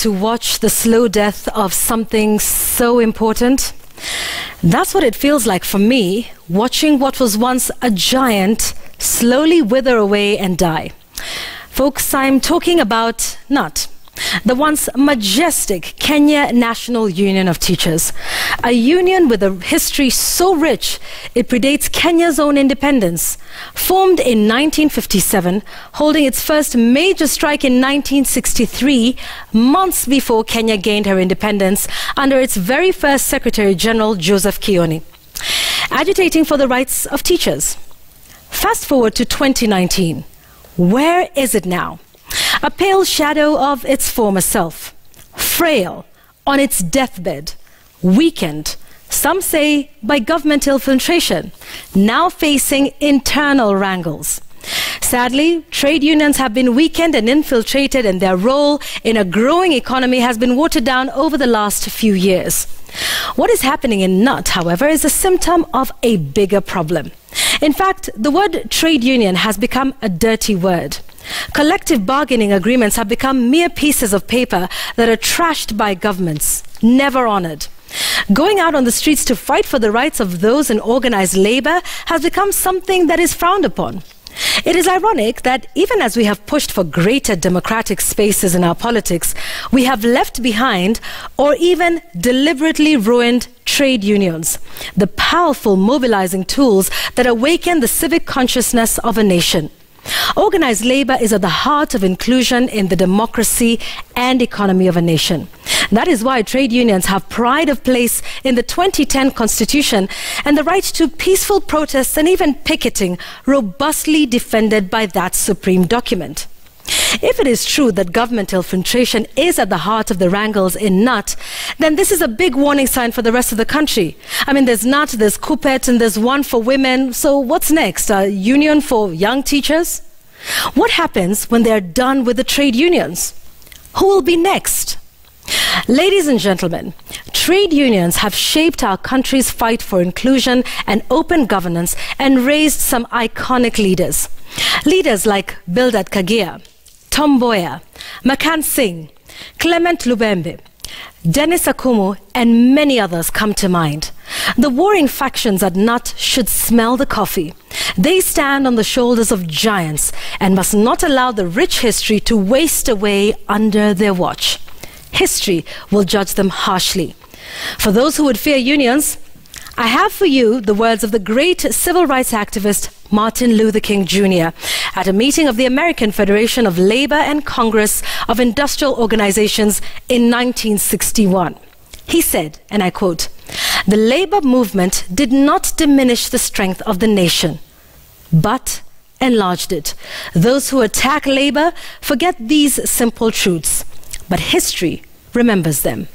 to watch the slow death of something so important? That's what it feels like for me, watching what was once a giant slowly wither away and die. Folks, I'm talking about KNUT, the once majestic Kenya National Union of Teachers, a union with a history so rich it predates Kenya's own independence. Formed in 1957, holding its first major strike in 1963, months before Kenya gained her independence under its very first Secretary General, Joseph Kioni, agitating for the rights of teachers. Fast forward to 2019. Where is it now? A pale shadow of its former self, frail, on its deathbed, weakened, some say by government infiltration, now facing internal wrangles. Sadly, trade unions have been weakened and infiltrated, and their role in a growing economy has been watered down over the last few years. What is happening in KNUT, however, is a symptom of a bigger problem. In fact, the word trade union has become a dirty word. Collective bargaining agreements have become mere pieces of paper that are trashed by governments, never honored. Going out on the streets to fight for the rights of those in organized labor has become something that is frowned upon. It is ironic that even as we have pushed for greater democratic spaces in our politics, we have left behind or even deliberately ruined trade unions, the powerful mobilizing tools that awaken the civic consciousness of a nation. Organized labor is at the heart of inclusion in the democracy and economy of a nation. That is why trade unions have pride of place in the 2010 Constitution, and the right to peaceful protests and even picketing robustly defended by that supreme document. If it is true that government infiltration is at the heart of the wrangles in KNUT, then this is a big warning sign for the rest of the country. I mean, there's KNUT, there's KUPPET, and there's one for women. So what's next? A union for young teachers? What happens when they're done with the trade unions? Who will be next? Ladies and gentlemen, trade unions have shaped our country's fight for inclusion and open governance and raised some iconic leaders. Leaders like Bildad Kagea, Tom Mboya, Makan Singh, Clement Lubembe, Dennis Akumu, and many others come to mind. The warring factions at KNUT should smell the coffee. They stand on the shoulders of giants and must not allow the rich history to waste away under their watch. History will judge them harshly. For those who would fear unions, I have for you the words of the great civil rights activist Martin Luther King Jr. at a meeting of the American Federation of Labor and Congress of Industrial Organizations in 1961. He said, and I quote, "The labor movement did not diminish the strength of the nation, but enlarged it. Those who attack labor forget these simple truths, but history remembers them."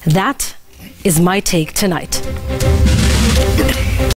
That is my take tonight.